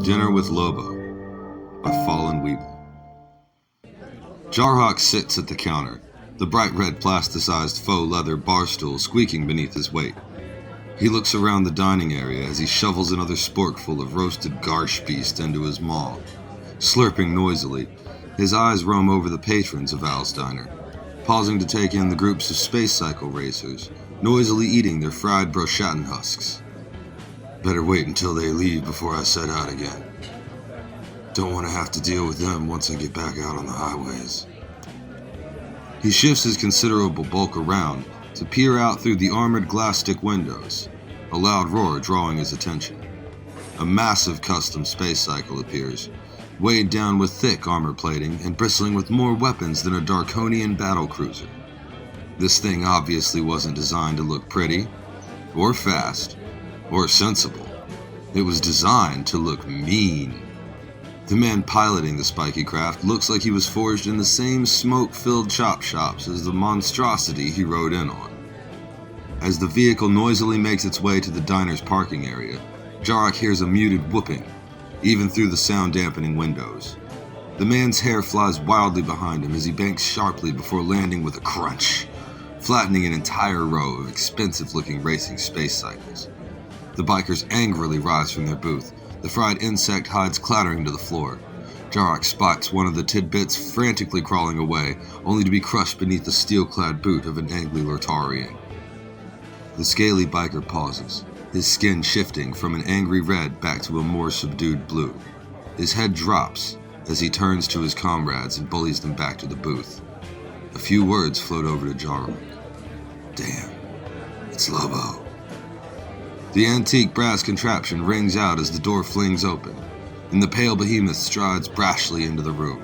Dinner with Lobo by Fallen Weeble. Jarok sits at the counter, the bright red plasticized faux leather bar stool squeaking beneath his weight. He looks around the dining area as he shovels another sporkful of roasted garsh beast into his maw. Slurping noisily, his eyes roam over the patrons of Al's Diner, pausing to take in the groups of space cycle racers, noisily eating their fried brochatin husks. Better wait until they leave before I set out again. Don't want to have to deal with them once I get back out on the highways. He shifts his considerable bulk around to peer out through the armored glass stick windows, a loud roar drawing his attention. A massive custom space cycle appears, weighed down with thick armor plating and bristling with more weapons than a Darkonian battlecruiser. This thing obviously wasn't designed to look pretty, or fast, or sensible. It was designed to look mean. The man piloting the spiky craft looks like he was forged in the same smoke-filled chop shops as the monstrosity he rode in on. As the vehicle noisily makes its way to the diner's parking area, Jarok hears a muted whooping, even through the sound-dampening windows. The man's hair flies wildly behind him as he banks sharply before landing with a crunch, flattening an entire row of expensive-looking racing space cycles. The bikers angrily rise from their booth, the fried insect hides clattering to the floor. Jarok spots one of the tidbits frantically crawling away, only to be crushed beneath the steel-clad boot of an angry Lortarian. The scaly biker pauses, his skin shifting from an angry red back to a more subdued blue. His head drops as he turns to his comrades and bullies them back to the booth. A few words float over to Jarok. Damn, it's Lobo. The antique brass contraption rings out as the door flings open, and the pale behemoth strides brashly into the room.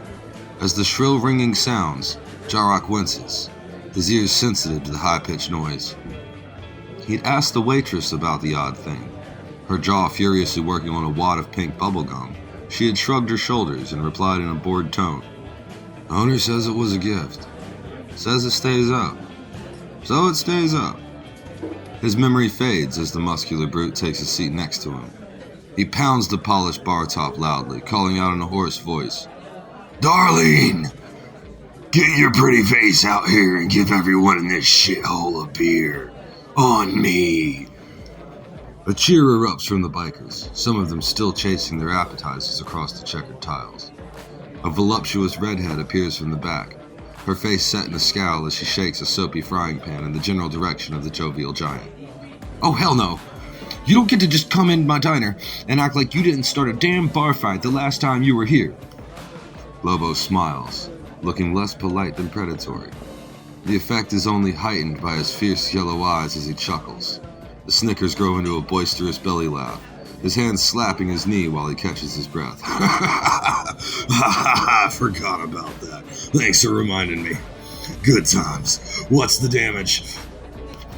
As the shrill ringing sounds, Jarok winces, his ears sensitive to the high-pitched noise. He'd asked the waitress about the odd thing. Her jaw furiously working on a wad of pink bubblegum, she had shrugged her shoulders and replied in a bored tone. Owner says it was a gift. Says it stays up. So it stays up. His memory fades as the muscular brute takes a seat next to him. He pounds the polished bar top loudly, calling out in a hoarse voice, Darlene! Get your pretty face out here and give everyone in this shithole a beer. On me! A cheer erupts from the bikers, some of them still chasing their appetizers across the checkered tiles. A voluptuous redhead appears from the back, her face set in a scowl as she shakes a soapy frying pan in the general direction of the jovial giant. Oh, hell no! You don't get to just come in my diner and act like you didn't start a damn bar fight the last time you were here. Lobo smiles, looking less polite than predatory. The effect is only heightened by his fierce yellow eyes as he chuckles. The snickers grow into a boisterous belly laugh, his hands slapping his knee while he catches his breath. I forgot about that. Thanks for reminding me. Good times. What's the damage?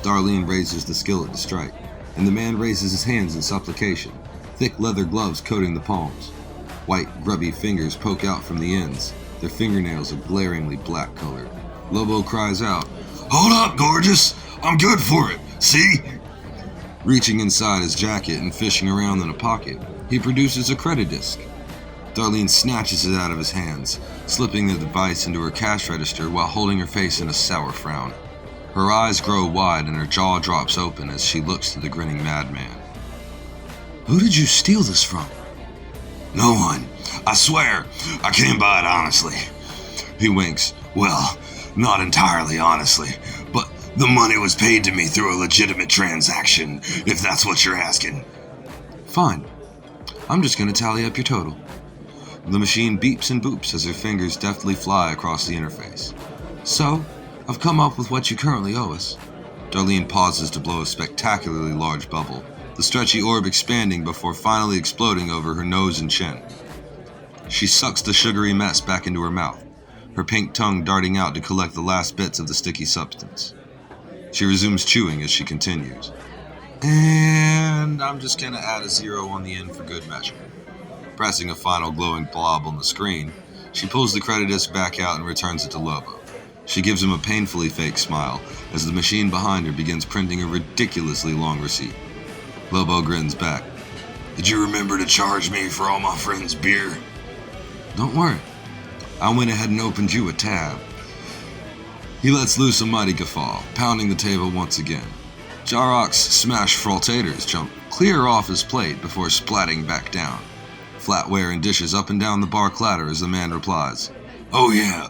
Darlene raises the skillet to strike, and the man raises his hands in supplication, thick leather gloves coating the palms. White, grubby fingers poke out from the ends, their fingernails a glaringly black color. Lobo cries out, Hold up, gorgeous! I'm good for it! See? Reaching inside his jacket and fishing around in a pocket, he produces a credit disc. Darlene snatches it out of his hands, slipping the device into her cash register while holding her face in a sour frown. Her eyes grow wide and her jaw drops open as she looks to the grinning madman. Who did you steal this from? No one. I swear, I came by it honestly. He winks. Well, not entirely honestly, but the money was paid to me through a legitimate transaction, if that's what you're asking. Fine. I'm just going to tally up your total. The machine beeps and boops as her fingers deftly fly across the interface. So, I've come up with what you currently owe us. Darlene pauses to blow a spectacularly large bubble, the stretchy orb expanding before finally exploding over her nose and chin. She sucks the sugary mess back into her mouth, her pink tongue darting out to collect the last bits of the sticky substance. She resumes chewing as she continues. And I'm just gonna add a 0 on the end for good measure. Pressing a final glowing blob on the screen, she pulls the credit disc back out and returns it to Lobo. She gives him a painfully fake smile as the machine behind her begins printing a ridiculously long receipt. Lobo grins back. Did you remember to charge me for all my friends' beer? Don't worry. I went ahead and opened you a tab. He lets loose a mighty guffaw, pounding the table once again. Jarok's smashed frottators jump clear off his plate before splatting back down. Flatware and dishes up and down the bar clatter as the man replies, Oh yeah,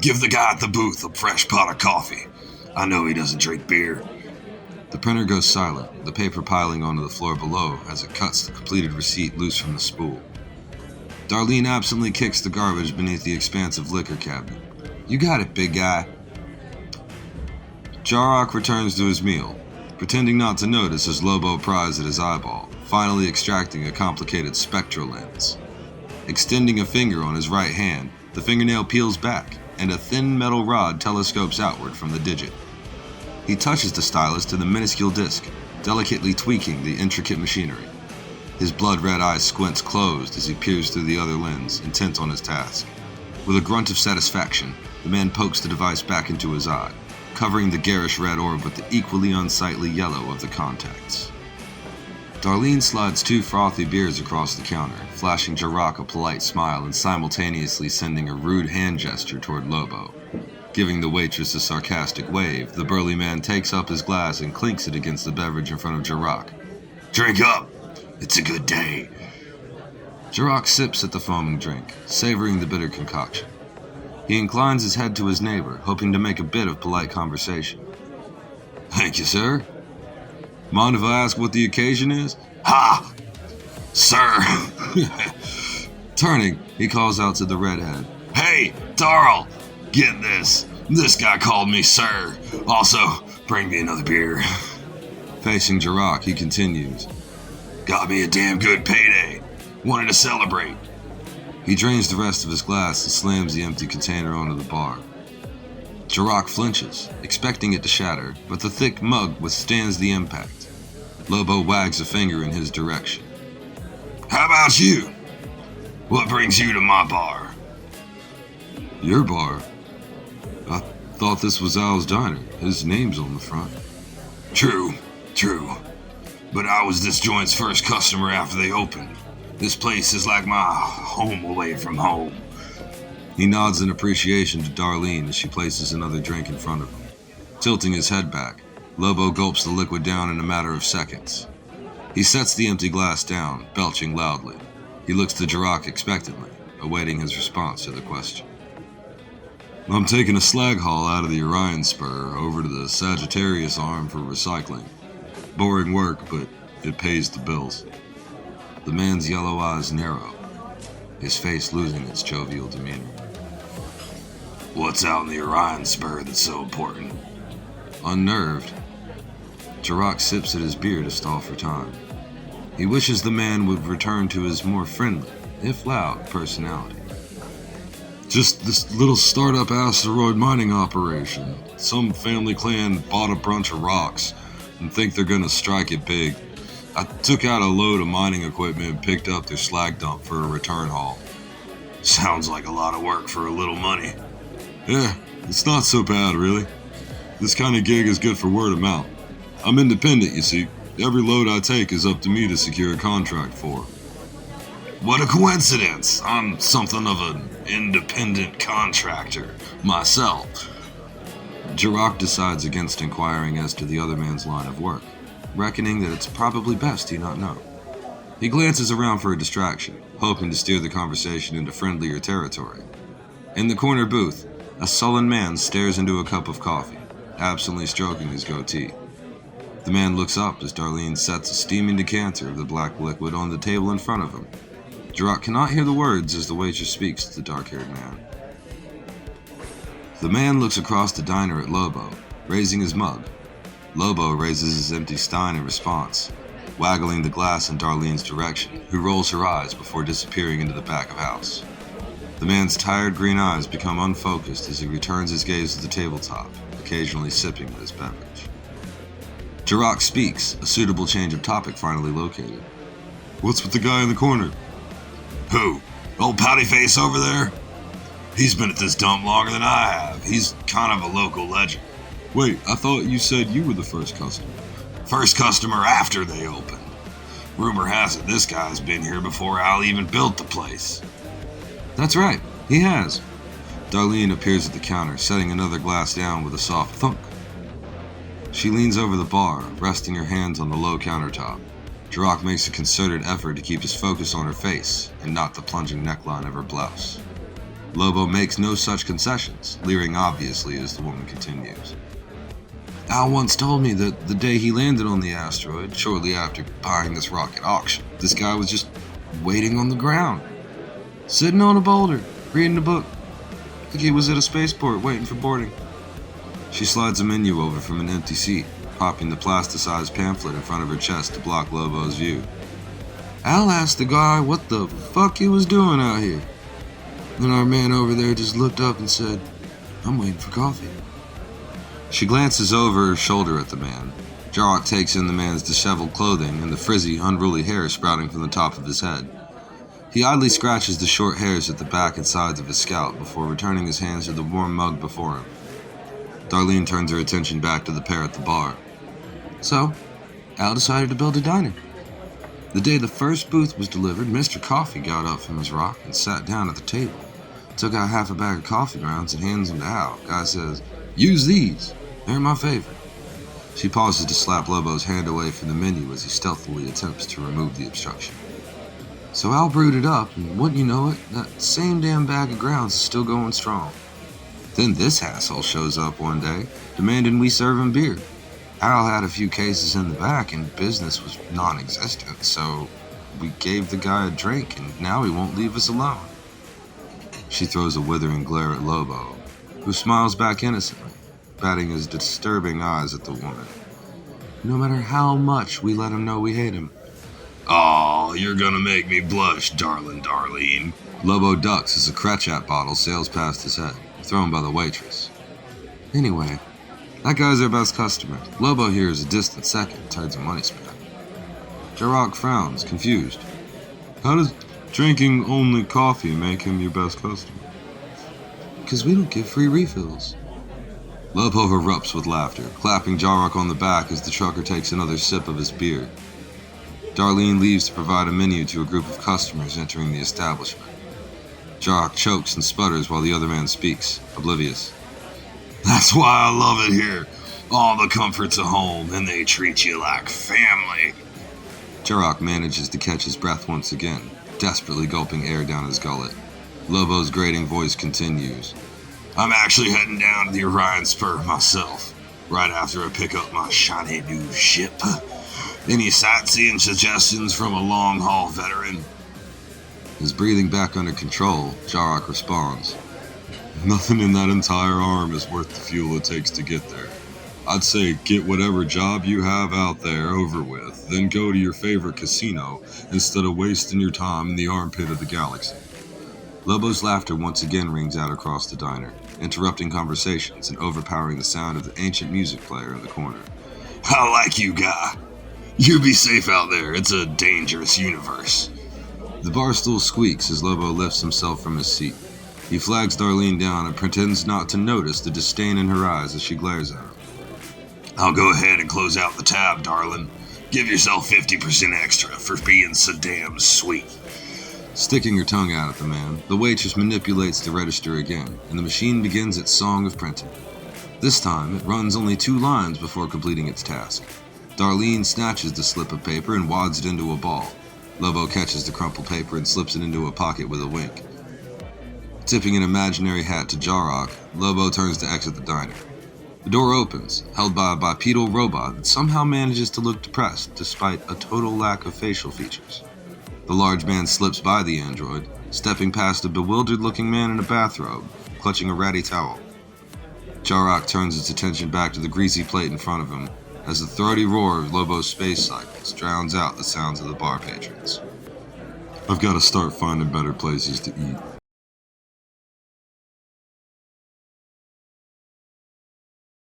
give the guy at the booth a fresh pot of coffee. I know he doesn't drink beer. The printer goes silent, the paper piling onto the floor below as it cuts the completed receipt loose from the spool. Darlene absently kicks the garbage beneath the expansive liquor cabinet. You got it, big guy. Jarok returns to his meal, pretending not to notice as Lobo pries at his eyeball, finally extracting a complicated spectral lens. Extending a finger on his right hand, the fingernail peels back, and a thin metal rod telescopes outward from the digit. He touches the stylus to the minuscule disc, delicately tweaking the intricate machinery. His blood-red eye squints closed as he peers through the other lens, intent on his task. With a grunt of satisfaction, the man pokes the device back into his eye, covering the garish red orb with the equally unsightly yellow of the contacts. Darlene slides 2 frothy beers across the counter, flashing Jarok a polite smile and simultaneously sending a rude hand gesture toward Lobo. Giving the waitress a sarcastic wave, the burly man takes up his glass and clinks it against the beverage in front of Jarok. Drink up! It's a good day. Jarok sips at the foaming drink, savoring the bitter concoction. He inclines his head to his neighbor, hoping to make a bit of polite conversation. Thank you, sir. Mind if I ask what the occasion is? Ha! Sir! Turning, he calls out to the redhead. Hey, Darl! Get this. This guy called me sir. Also, bring me another beer. Facing Jarok, he continues. Got me a damn good payday. Wanted to celebrate. He drains the rest of his glass and slams the empty container onto the bar. Jarok flinches, expecting it to shatter, but the thick mug withstands the impact. Lobo wags a finger in his direction. How about you? What brings you to my bar? Your bar? I thought this was Al's diner. His name's on the front. True. But I was this joint's first customer after they opened. This place is like my home away from home. He nods in appreciation to Darlene as she places another drink in front of him. Tilting his head back, Lobo gulps the liquid down in a matter of seconds. He sets the empty glass down, belching loudly. He looks to Jarok expectantly, awaiting his response to the question. I'm taking a slag haul out of the Orion Spur over to the Sagittarius Arm for recycling. Boring work, but it pays the bills. The man's yellow eyes narrow, his face losing its jovial demeanor. What's out in the Orion Spur that's so important? Unnerved, Jarok sips at his beer to stall for time. He wishes the man would return to his more friendly, if loud, personality. Just this little startup asteroid mining operation. Some family clan bought a bunch of rocks and think they're gonna strike it big. I took out a load of mining equipment and picked up their slag dump for a return haul. Sounds like a lot of work for a little money. Yeah, it's not so bad, really. This kind of gig is good for word of mouth. I'm independent, you see. Every load I take is up to me to secure a contract for. What a coincidence! I'm something of an independent contractor myself. Jarok decides against inquiring as to the other man's line of work, reckoning that it's probably best he not know. He glances around for a distraction, hoping to steer the conversation into friendlier territory. In the corner booth, a sullen man stares into a cup of coffee, absently stroking his goatee. The man looks up as Darlene sets a steaming decanter of the black liquid on the table in front of him. Jarok cannot hear the words as the waitress speaks to the dark-haired man. The man looks across the diner at Lobo, raising his mug. Lobo raises his empty stein in response, waggling the glass in Darlene's direction, who rolls her eyes before disappearing into the back of house. The man's tired green eyes become unfocused as he returns his gaze to the tabletop, occasionally sipping at his beverage. Jarok speaks, a suitable change of topic finally located. What's with the guy in the corner? Who? Old pouty face over there? He's been at this dump longer than I have. He's kind of a local legend. Wait, I thought you said you were the first customer. First customer after they opened. Rumor has it this guy's been here before Al even built the place. That's right, he has. Darlene appears at the counter, setting another glass down with a soft thunk. She leans over the bar, resting her hands on the low countertop. Jarok makes a concerted effort to keep his focus on her face and not the plunging neckline of her blouse. Lobo makes no such concessions, leering obviously as the woman continues. Al once told me that the day he landed on the asteroid, shortly after buying this rocket auction, this guy was just waiting on the ground, sitting on a boulder, reading a book. I think he was at a spaceport waiting for boarding. She slides a menu over from an empty seat, popping the plasticized pamphlet in front of her chest to block Lobo's view. Al asked the guy what the fuck he was doing out here. Then our man over there just looked up and said, I'm waiting for coffee. She glances over her shoulder at the man. Jarok takes in the man's disheveled clothing and the frizzy, unruly hair sprouting from the top of his head. He idly scratches the short hairs at the back and sides of his scalp before returning his hands to the warm mug before him. Darlene turns her attention back to the pair at the bar. So, Al decided to build a diner. The day the first booth was delivered, Mr. Coffee got up from his rock and sat down at the table. Took out half a bag of coffee grounds and hands them to Al. Guy says, Use these. They're my favorite. She pauses to slap Lobo's hand away from the menu as he stealthily attempts to remove the obstruction. So Al brewed it up, and wouldn't you know it, that same damn bag of grounds is still going strong. Then this asshole shows up one day, demanding we serve him beer. Al had a few cases in the back, and business was non-existent, so we gave the guy a drink, and now he won't leave us alone. She throws a withering glare at Lobo, who smiles back innocently, batting his disturbing eyes at the woman. No matter how much we let him know we hate him. Oh, you're gonna make me blush, Darlene. Lobo ducks as a Kretchat bottle sails past his head, thrown by the waitress. Anyway, that guy's our best customer. Lobo here is a distant second in terms of money spent. Jarok frowns, confused. How does drinking only coffee make him your best customer? Because we don't give free refills. Lobo erupts with laughter, clapping Jarok on the back as the trucker takes another sip of his beer. Darlene leaves to provide a menu to a group of customers entering the establishment. Jarok chokes and sputters while the other man speaks, oblivious. That's why I love it here. All the comforts of home, and they treat you like family. Jarok manages to catch his breath once again, desperately gulping air down his gullet. Lobo's grating voice continues. I'm actually heading down to the Orion Spur myself, right after I pick up my shiny new ship. Any sightseeing suggestions from a long-haul veteran? His breathing back under control, Jarok responds. Nothing in that entire arm is worth the fuel it takes to get there. I'd say get whatever job you have out there over with, then go to your favorite casino instead of wasting your time in the armpit of the galaxy. Lobo's laughter once again rings out across the diner, interrupting conversations and overpowering the sound of the ancient music player in the corner. I like you, guy. You be safe out there. It's a dangerous universe. The bar stool squeaks as Lobo lifts himself from his seat. He flags Darlene down and pretends not to notice the disdain in her eyes as she glares at him. I'll go ahead and close out the tab, darling. Give yourself 50% extra for being so damn sweet. Sticking her tongue out at the man, the waitress manipulates the register again, and the machine begins its song of printing. This time, it runs only 2 lines before completing its task. Darlene snatches the slip of paper and wads it into a ball. Lobo catches the crumpled paper and slips it into a pocket with a wink. Tipping an imaginary hat to Jarok, Lobo turns to exit the diner. The door opens, held by a bipedal robot that somehow manages to look depressed despite a total lack of facial features. The large man slips by the android, stepping past a bewildered-looking man in a bathrobe, clutching a ratty towel. Jarok turns its attention back to the greasy plate in front of him, as the throaty roar of Lobo's space cycles drowns out the sounds of the bar patrons. I've got to start finding better places to eat.